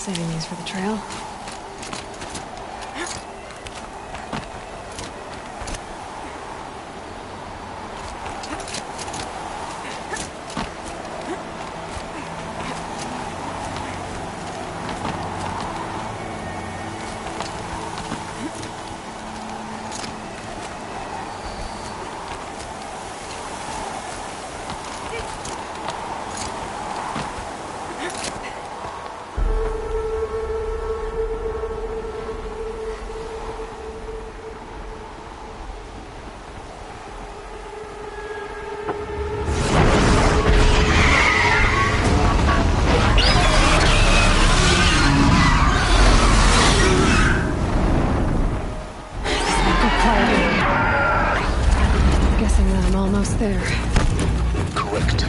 Saving these for the trail. There. Correct.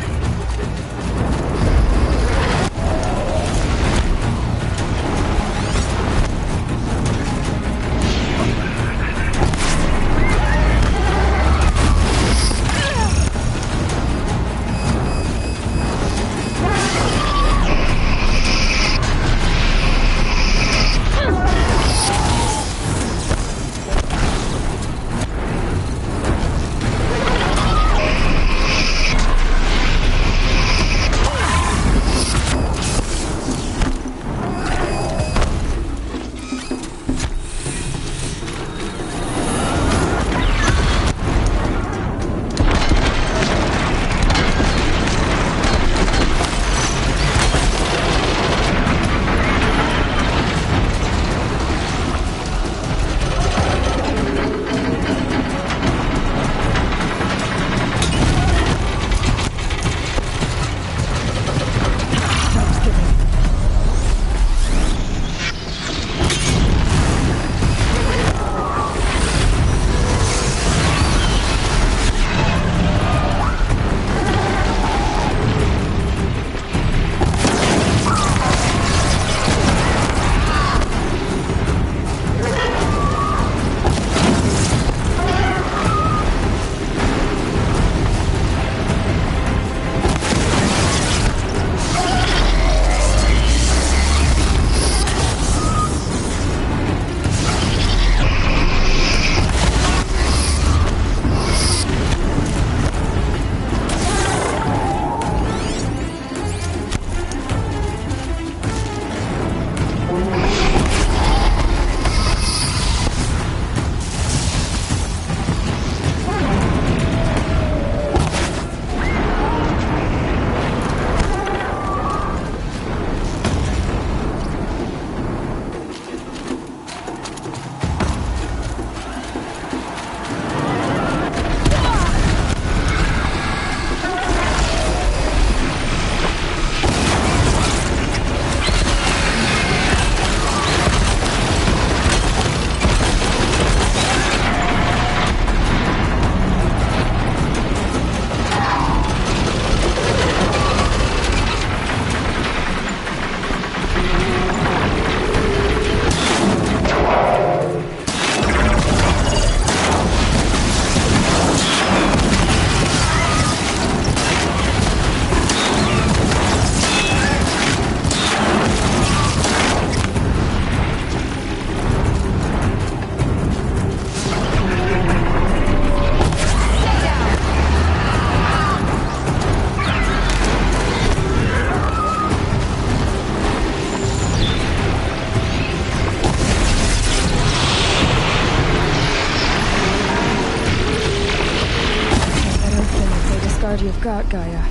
You've got, Gaia.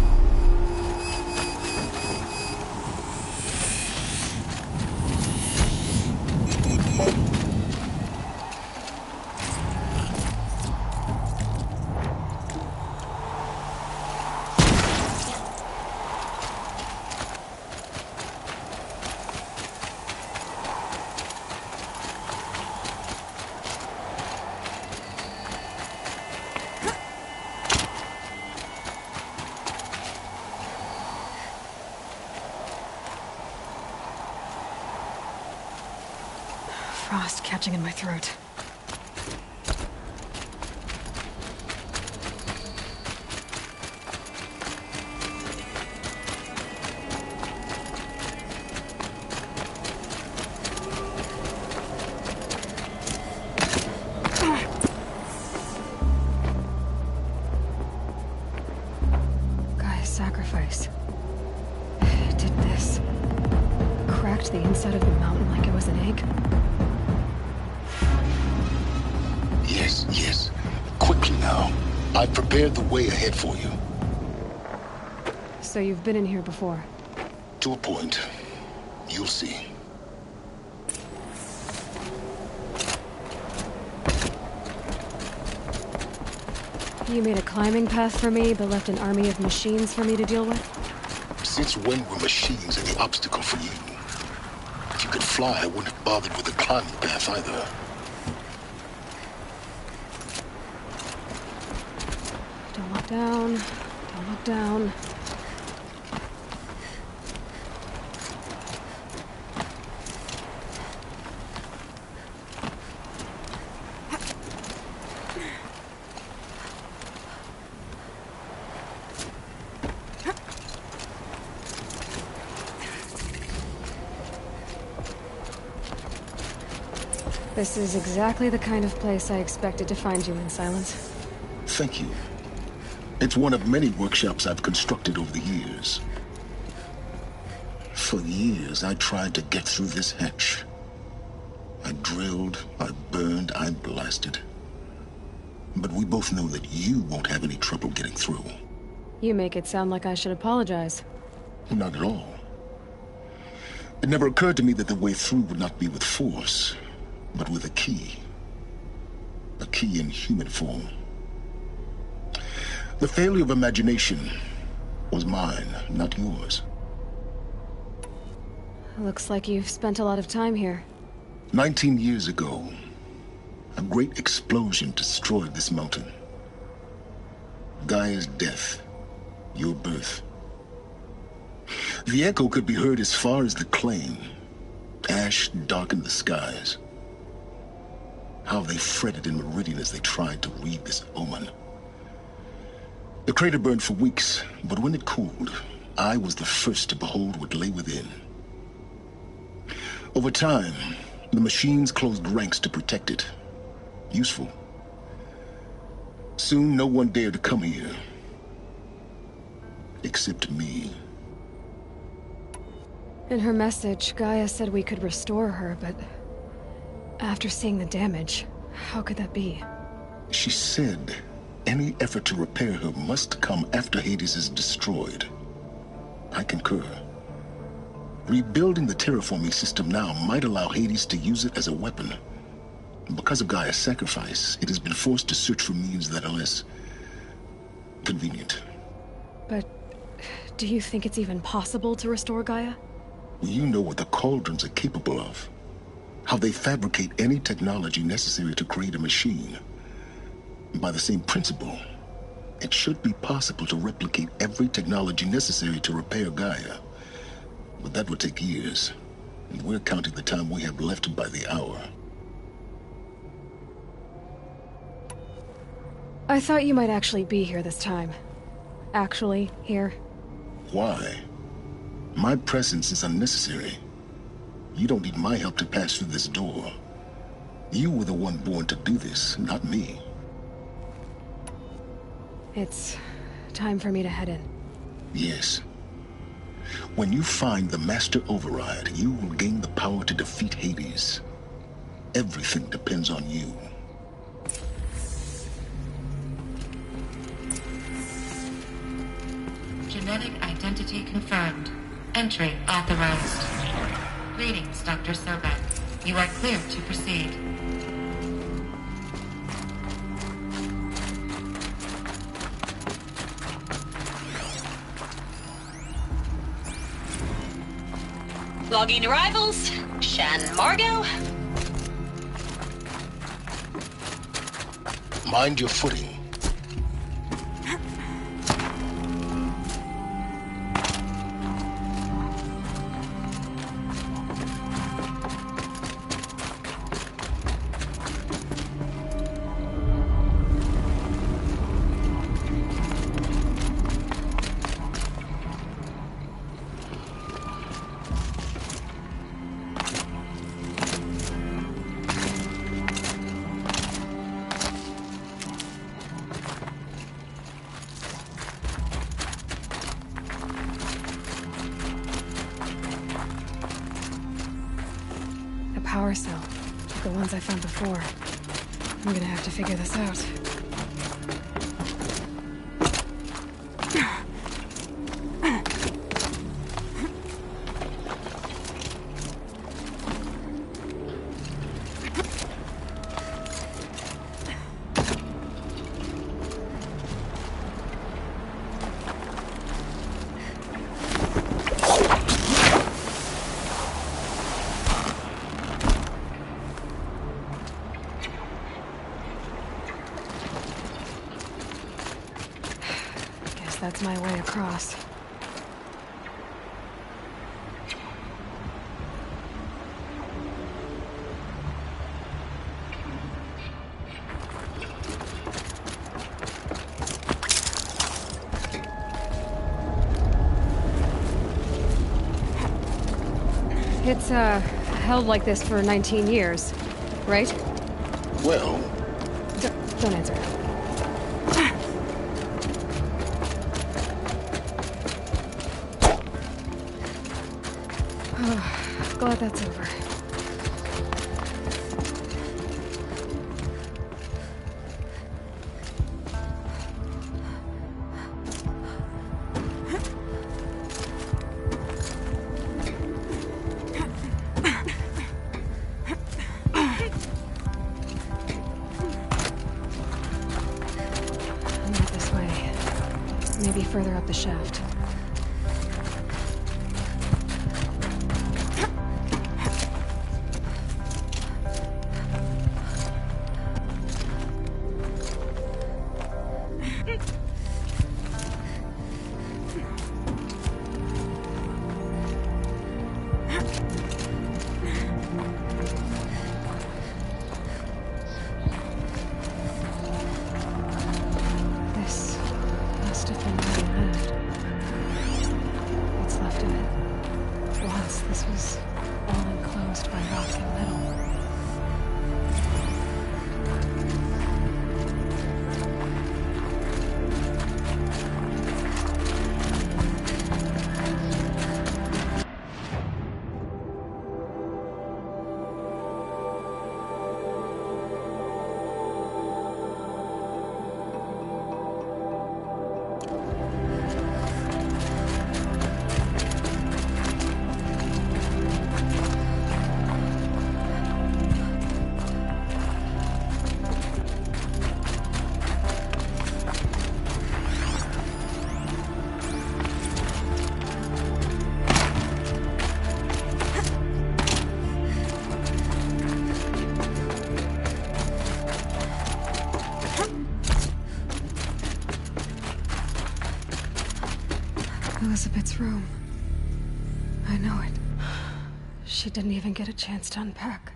Frost catching in my throat. sacrifice. It did this. Cracked the inside of the mountain like it was an egg. Yes, yes. Quickly now. I've prepared the way ahead for you. So you've been in here before? To a point. You'll see. You made a climbing path for me, but left an army of machines for me to deal with? Since when were machines any obstacle for you? If you could fly, I wouldn't have bothered with the climbing path either. Don't look down. Don't look down. This is exactly the kind of place I expected to find you in, Silence. Thank you. It's one of many workshops I've constructed over the years. For years, I tried to get through this hatch. I drilled, I burned, I blasted. But we both know that you won't have any trouble getting through. You make it sound like I should apologize. Not at all. It never occurred to me that the way through would not be with force, but with a key. A key in human form. The failure of imagination was mine, not yours. Looks like you've spent a lot of time here. 19 years ago, a great explosion destroyed this mountain. Gaia's death, your birth. The echo could be heard as far as the claim. Ash darkened the skies. How they fretted in Meridian as they tried to read this omen. The crater burned for weeks, but when it cooled, I was the first to behold what lay within. Over time, the machines closed ranks to protect it. Useful. Soon, no one dared to come here. Except me. In her message, Gaia said we could restore her, but after seeing the damage, how could that be? She said any effort to repair her must come after Hades is destroyed. I concur. Rebuilding the terraforming system now might allow Hades to use it as a weapon. Because of Gaia's sacrifice, it has been forced to search for means that are less convenient. But do you think it's even possible to restore Gaia? You know what the Cauldrons are capable of. How they fabricate any technology necessary to create a machine. By the same principle, it should be possible to replicate every technology necessary to repair Gaia. But that would take years, and we're counting the time we have left by the hour. I thought you might actually be here this time. Actually, here. Why? My presence is unnecessary. You don't need my help to pass through this door. You were the one born to do this, not me. It's time for me to head in. Yes. When you find the Master Override, you will gain the power to defeat Hades. Everything depends on you. Genetic identity confirmed. Entry authorized. Greetings, Dr. Sobek. You are cleared to proceed. Logging arrivals. Shan Margot. Mind your footing. power cell, like the ones I found before. I'm gonna have to figure this out. That's my way across. It's, held like this for 19 years, right? Well, Don't answer. Glad that's over. Not this way. Maybe further up the shaft. Elizabeth's room. I know it. She didn't even get a chance to unpack.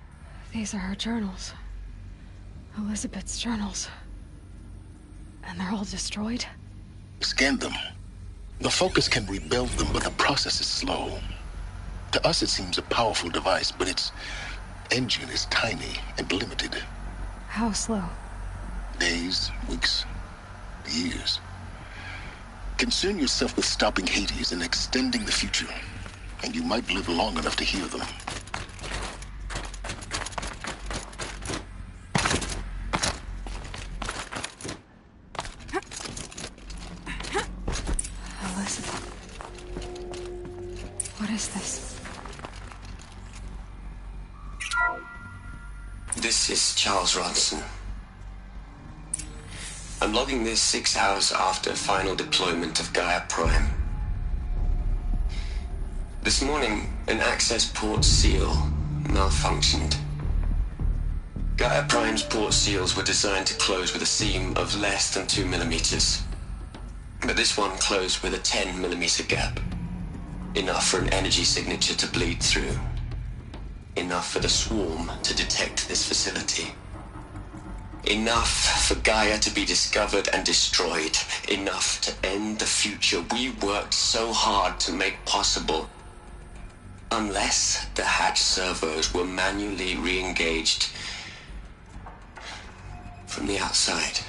These are her journals. Elizabeth's journals. And they're all destroyed? scan them. The Focus can rebuild them, but the process is slow. To us, it seems a powerful device, but its engine is tiny and limited. How slow? Days, weeks, years. Concern yourself with stopping Hades and extending the future, and you might live long enough to hear them. Elizabeth. What is this? This is Charles Ronson. I'm logging this 6 hours after final deployment of Gaia Prime. This morning, an access port seal malfunctioned. Gaia Prime's port seals were designed to close with a seam of less than 2 millimeters. But this one closed with a 10 millimeter gap. Enough for an energy signature to bleed through. Enough for the swarm to detect this facility. Enough for Gaia to be discovered and destroyed. Enough to end the future we worked so hard to make possible. Unless the hatch servos were manually re-engaged from the outside.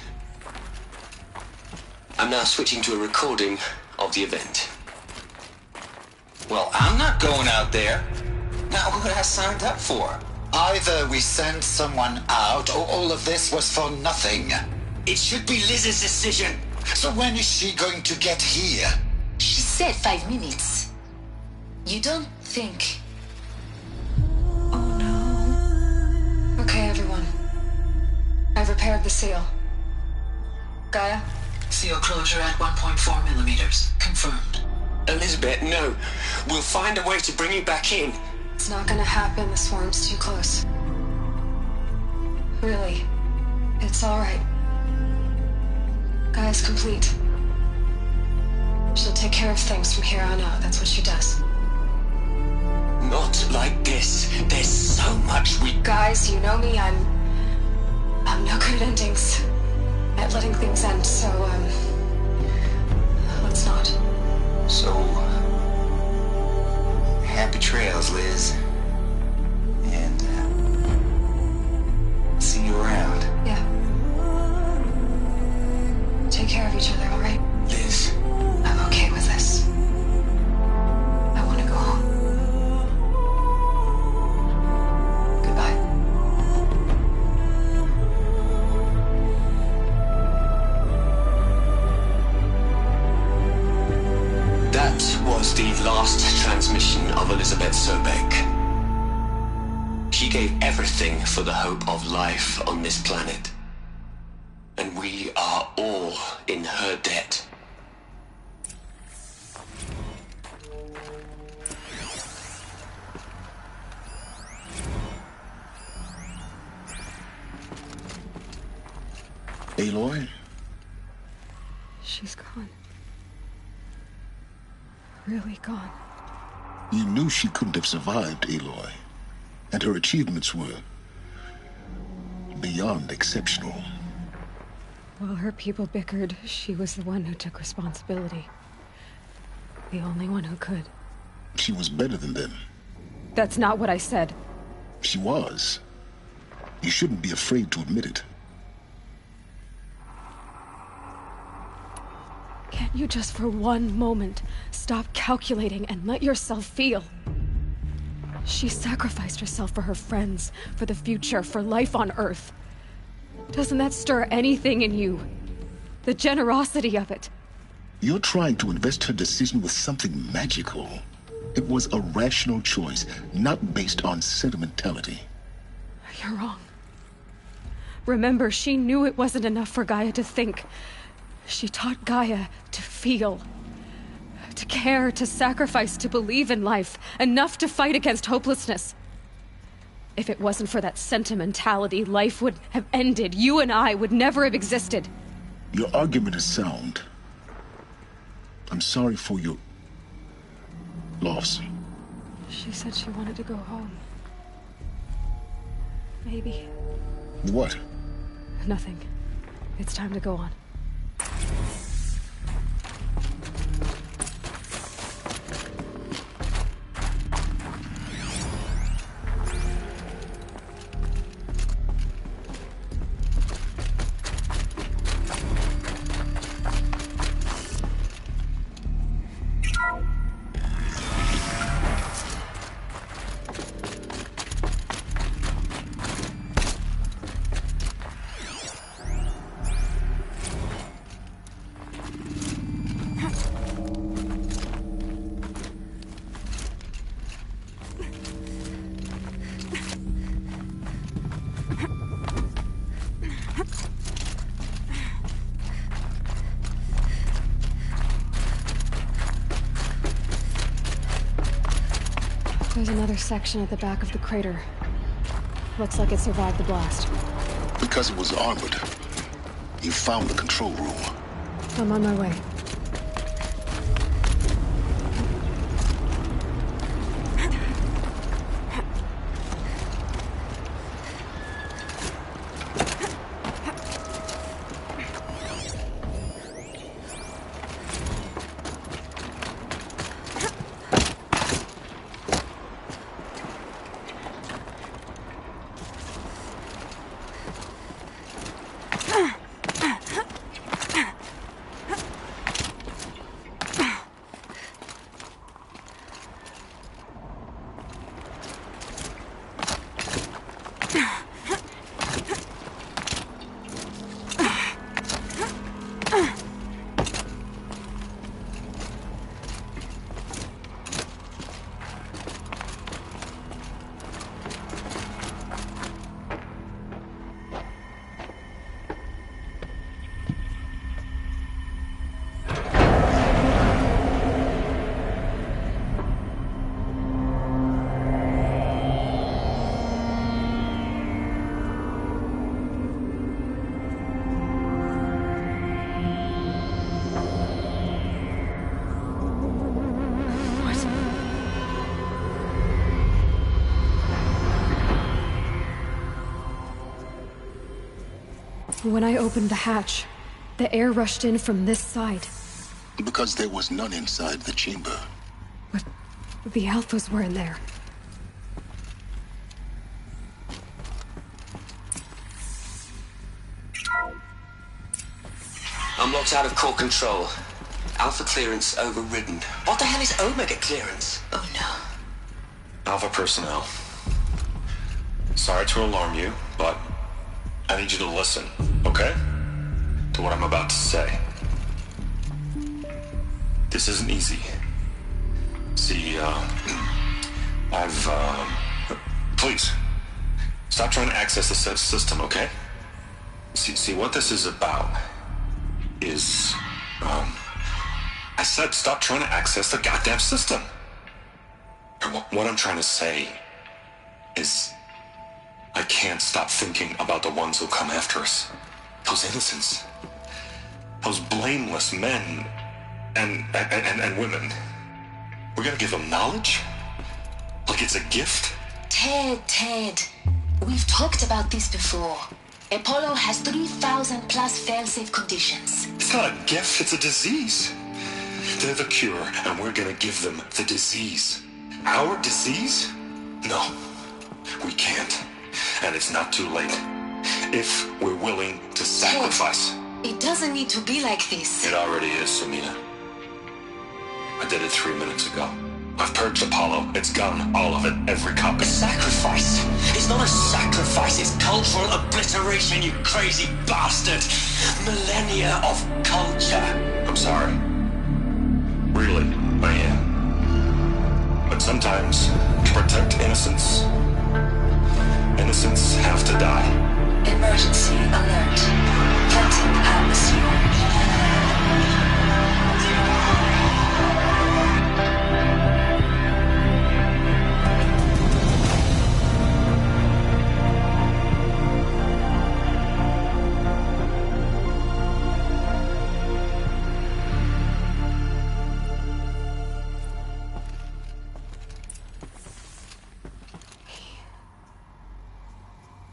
I'm now switching to a recording of the event. Well, I'm not going out there. Not what I signed up for. Either we send someone out, or all of this was for nothing. It should be Liz's decision. So when is she going to get here? She said 5 minutes. You don't think... Oh no. Okay, everyone. I've repaired the seal. Gaia? Seal closure at 1.4 millimeters. Confirmed. Elizabeth, no. We'll find a way to bring you back in. It's not gonna happen. The swarm's too close. Really. It's alright. Gaia's complete. She'll take care of things from here on out. That's what she does. Not like this. There's so much we... Guys, you know me. I'm no good at endings. At letting things end, so, let's not. So, happy trails, Liz. And, see you around. Yeah. Take care of each other, alright? Liz. I'm okay with this. I want to go home. Goodbye. That was the last transmission of Elizabeth Sobek. She gave everything for the hope of life on this planet. And we are all in her debt. Aloy? She's gone. Really gone. You knew she couldn't have survived, Aloy. And her achievements were beyond exceptional. While her people bickered, she was the one who took responsibility. The only one who could. She was better than them. That's not what I said. She was. You shouldn't be afraid to admit it. Can't you just for one moment stop calculating and let yourself feel? She sacrificed herself for her friends, for the future, for life on Earth. Doesn't that stir anything in you? The generosity of it. You're trying to invest her decision with something magical. It was a rational choice, not based on sentimentality. You're wrong. Remember, she knew it wasn't enough for Gaia to think. She taught Gaia to feel. To care, to sacrifice, to believe in life. Enough to fight against hopelessness. If it wasn't for that sentimentality, life would have ended. You and I would never have existed. Your argument is sound. I'm sorry for your loss. She said she wanted to go home. Maybe. What? Nothing. It's time to go on. There's another section at the back of the crater. Looks like it survived the blast. Because it was armored. You found the control room. I'm on my way. When I opened the hatch, the air rushed in from this side. Because there was none inside the chamber. But the Alphas were in there. I'm locked out of core control. Alpha clearance overridden. What the hell is Omega clearance? Oh no. Alpha personnel. Sorry to alarm you, but I need you to listen, okay? To what I'm about to say. This isn't easy. See, please, stop trying to access the system, okay? See, what this is about is, I said stop trying to access the goddamn system. What I'm trying to say is, I can't stop thinking about the ones who come after us. Those innocents. Those blameless men and women. We're gonna give them knowledge? Like it's a gift? Ted. We've talked about this before. Apollo has 3,000 plus fail-safe conditions. It's not a gift, it's a disease. They're the cure, and we're gonna give them the disease. Our disease? No, we can't. And it's not too late. If we're willing to sacrifice. Ted, it doesn't need to be like this. It already is, Samina. I did it 3 minutes ago. I've purged Apollo. It's gone. All of it. Every copy. A sacrifice? It's not a sacrifice, it's cultural obliteration, you crazy bastard! Millennia of culture! I'm sorry. Really, I am. But sometimes, to protect innocence, innocents have to die. Emergency alert. Planting atmosphere.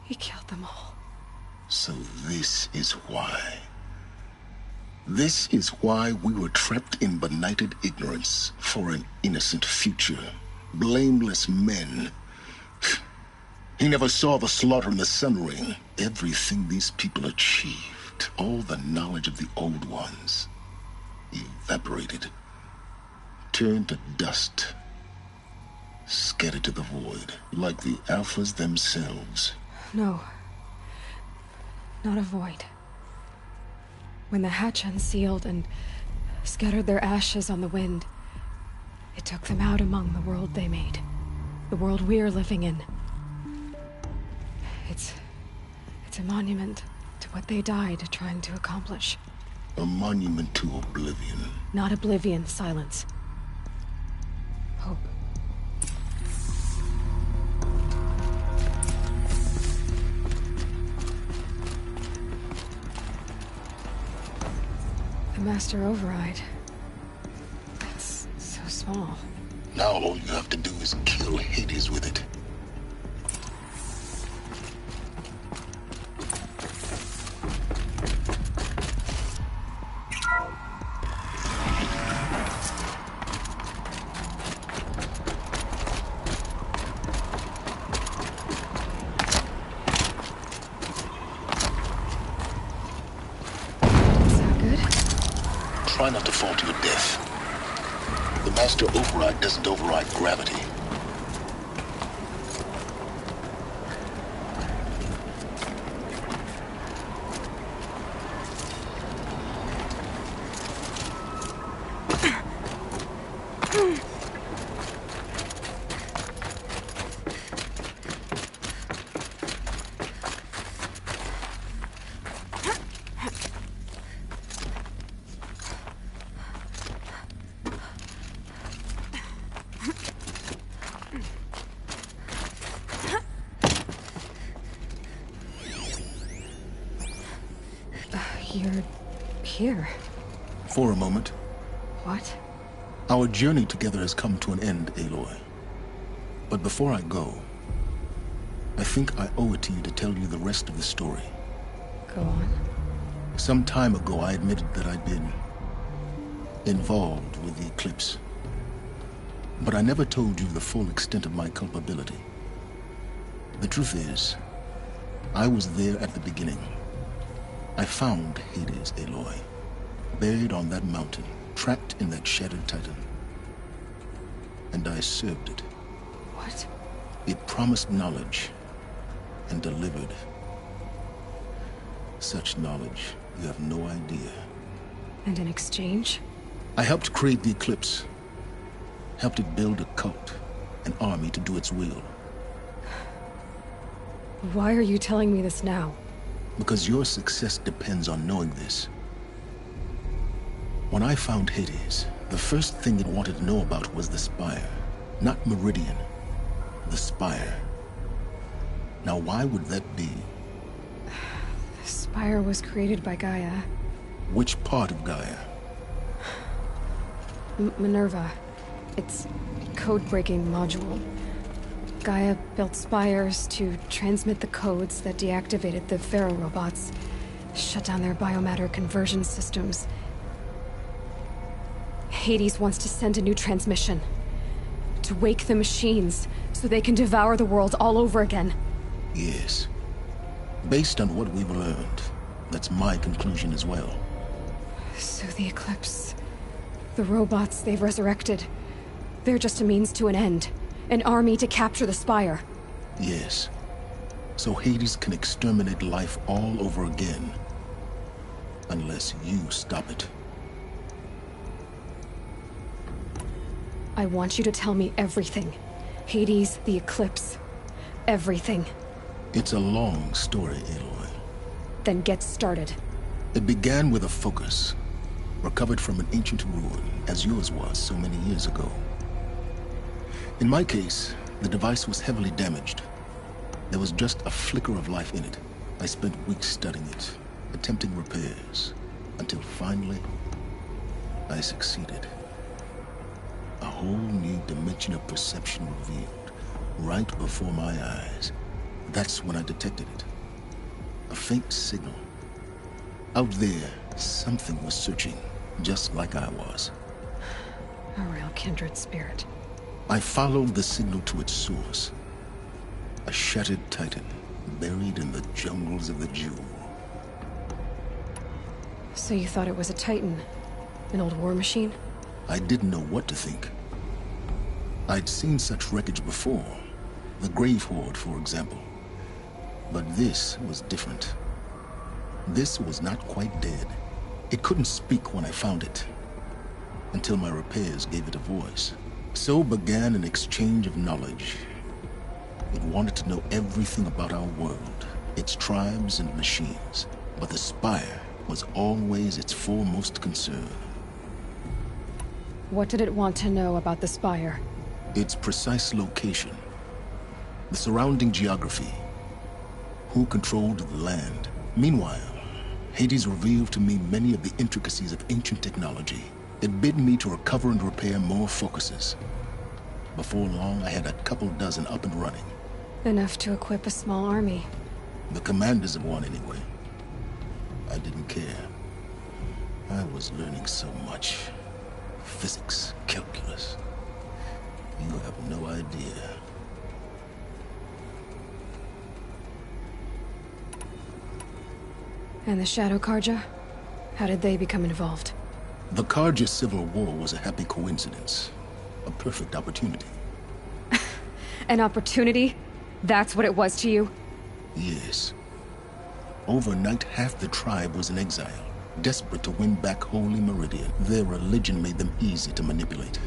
He killed them all. So this is why. This is why we were trapped in benighted ignorance for an innocent future. Blameless men. He never saw the slaughter in the Sun Ring. Everything these people achieved, all the knowledge of the old ones, evaporated, turned to dust, scattered to the void, like the Alphas themselves. No. Not a void. When the hatch unsealed and scattered their ashes on the wind, it took them out among the world they made. The world we're living in. It's a monument to what they died trying to accomplish. A monument to oblivion. Not oblivion, silence. Hope. The Master Override. That's so small. Now all you have to do is kill Hades with it. Try not to fall to your death. The Master Override doesn't override gravity. You're here. For a moment. What? Our journey together has come to an end, Aloy. But before I go, I think I owe it to you to tell you the rest of the story. Go on. Some time ago, I admitted that I'd been involved with the Eclipse. But I never told you the full extent of my culpability. The truth is, I was there at the beginning. I found Hades, Aloy, buried on that mountain, trapped in that shattered titan. And I served it. What? It promised knowledge and delivered. Such knowledge, you have no idea. And in exchange? I helped create the Eclipse. Helped it build a cult, an army to do its will. Why are you telling me this now? Because your success depends on knowing this. When I found Hades, the first thing it wanted to know about was the Spire. Not Meridian. The Spire. Now why would that be? The Spire was created by Gaia. Which part of Gaia? Minerva. Its code-breaking module. Gaia built spires to transmit the codes that deactivated the Pharaoh robots, shut down their biomatter conversion systems. Hades wants to send a new transmission. To wake the machines, so they can devour the world all over again. Yes. Based on what we've learned, that's my conclusion as well. So the Eclipse... the robots they've resurrected... they're just a means to an end. An army to capture the Spire. Yes. So Hades can exterminate life all over again. Unless you stop it. I want you to tell me everything. Hades, the Eclipse. Everything. It's a long story, Aloy. Then get started. It began with a focus. Recovered from an ancient ruin, as yours was so many years ago. In my case, the device was heavily damaged. There was just a flicker of life in it. I spent weeks studying it, attempting repairs, until finally, I succeeded. A whole new dimension of perception revealed, right before my eyes. That's when I detected it. A faint signal. Out there, something was searching, just like I was. A real kindred spirit. I followed the signal to its source. A shattered titan, buried in the jungles of the Jewel. So you thought it was a Titan? An old war machine? I didn't know what to think. I'd seen such wreckage before. The Grave Horde, for example. But this was different. This was not quite dead. It couldn't speak when I found it. Until my repairs gave it a voice. So began an exchange of knowledge. It wanted to know everything about our world, its tribes and machines. But the Spire was always its foremost concern. What did it want to know about the Spire? Its precise location. The surrounding geography. Who controlled the land. Meanwhile, Hades revealed to me many of the intricacies of ancient technology. It bid me to recover and repair more focuses. Before long, I had a couple dozen up and running. Enough to equip a small army. The commanders of one, anyway. I didn't care. I was learning so much. Physics, calculus. You have no idea. And the Shadow Carja? How did they become involved? The Carja Civil War was a happy coincidence. A perfect opportunity. An opportunity? That's what it was to you? Yes. Overnight, half the tribe was in exile, desperate to win back Holy Meridian. Their religion made them easy to manipulate.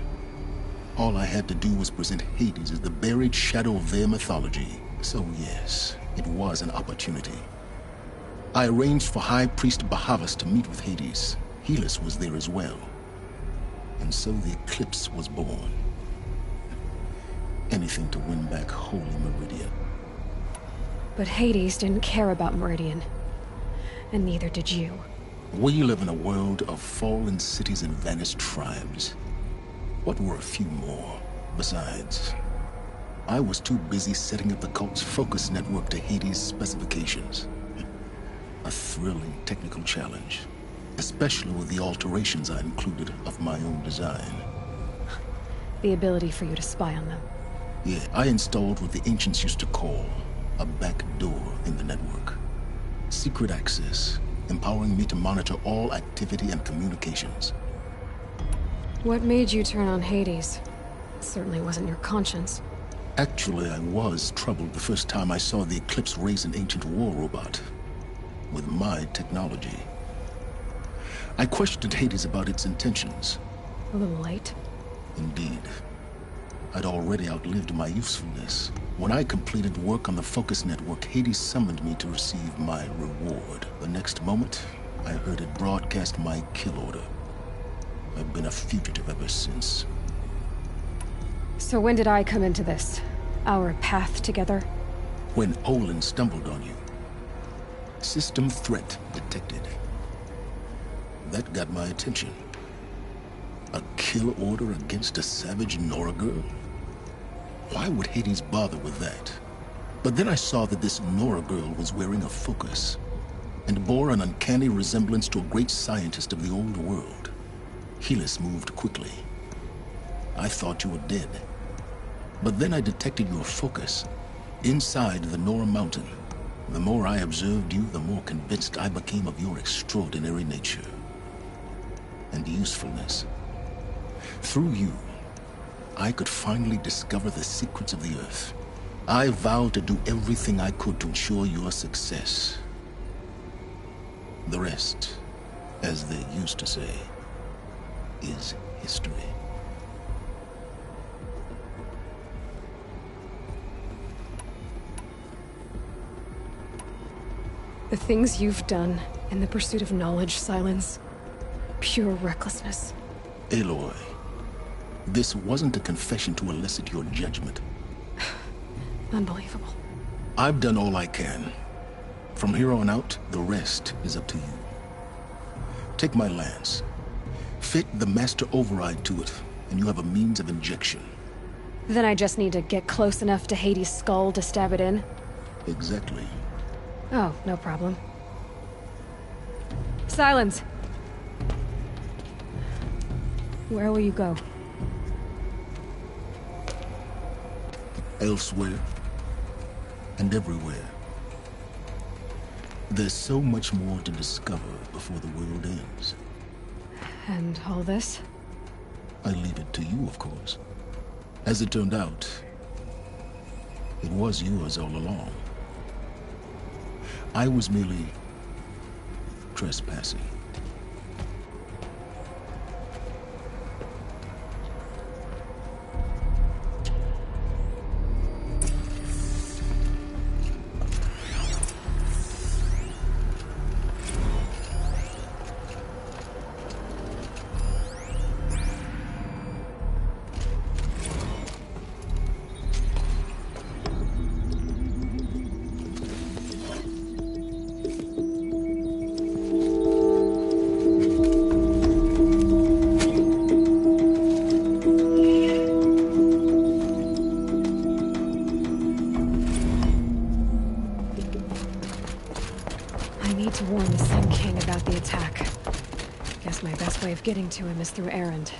All I had to do was present Hades as the buried shadow of their mythology. So yes, it was an opportunity. I arranged for High Priest Bahavas to meet with Hades. Helis was there as well. And so the Eclipse was born. Anything to win back Holy Meridian. But Hades didn't care about Meridian. And neither did you. We live in a world of fallen cities and vanished tribes. What were a few more? Besides, I was too busy setting up the cult's focus network to Hades' specifications. A thrilling technical challenge, especially with the alterations I included of my own design. The ability for you to spy on them. Yeah, I installed what the ancients used to call a back door in the network. Secret access, empowering me to monitor all activity and communications. What made you turn on Hades? It certainly wasn't your conscience. Actually, I was troubled the first time I saw the Eclipse raise an ancient war robot. With my technology. I questioned Hades about its intentions. A little late. Indeed. I'd already outlived my usefulness. When I completed work on the Focus Network, Hades summoned me to receive my reward. The next moment, I heard it broadcast my kill order. I've been a fugitive ever since. So when did I come into this? Our path together? When Olin stumbled on you. System threat detected. That got my attention. A kill order against a savage Nora girl? Why would Hades bother with that? But then I saw that this Nora girl was wearing a focus, and bore an uncanny resemblance to a great scientist of the old world. Helis moved quickly. I thought you were dead. But then I detected your focus, inside the Nora mountain. The more I observed you, the more convinced I became of your extraordinary nature. And usefulness. Through you, I could finally discover the secrets of the Earth. I vowed to do everything I could to ensure your success. The rest, as they used to say, is history. The things you've done in the pursuit of knowledge, Silence. Pure recklessness. Aloy, this wasn't a confession to elicit your judgment. Unbelievable. I've done all I can. From here on out, the rest is up to you. Take my lance. Fit the master override to it, and you have a means of injection. Then I just need to get close enough to Hades' skull to stab it in? Exactly. Oh, no problem. Silence! Where will you go? Elsewhere. And everywhere. There's so much more to discover before the world ends. And all this? I leave it to you, of course. As it turned out, it was yours all along. I was merely trespassing. Getting to him is through Erend.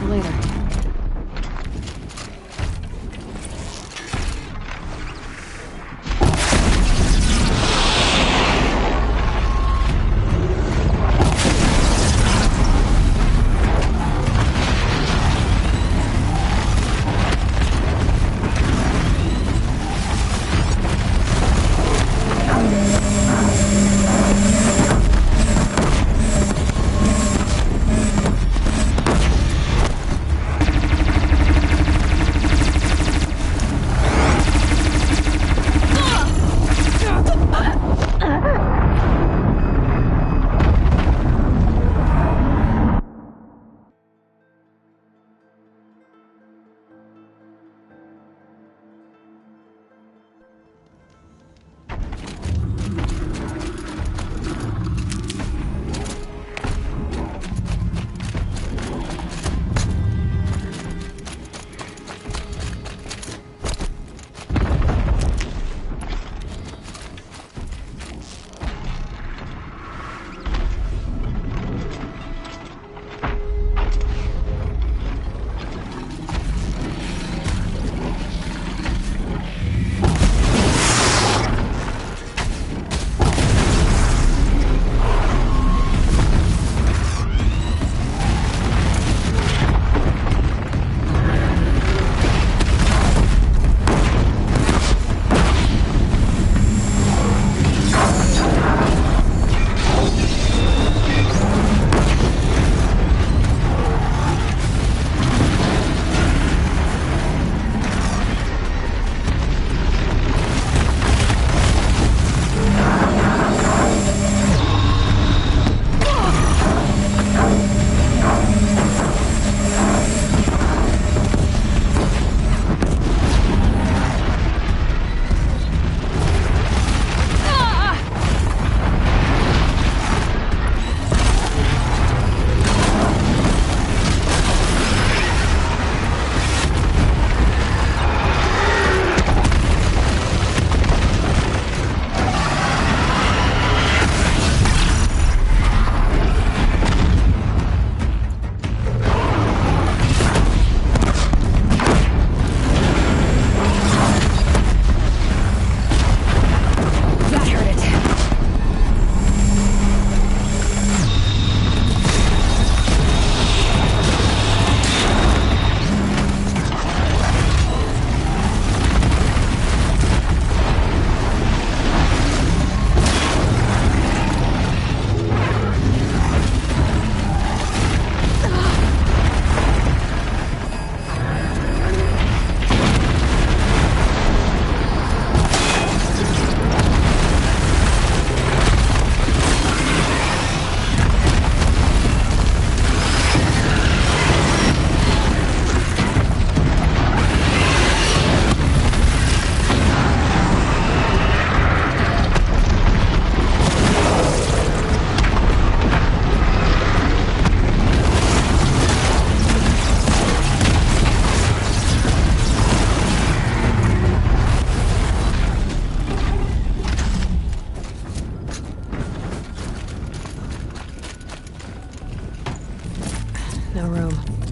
later. No room.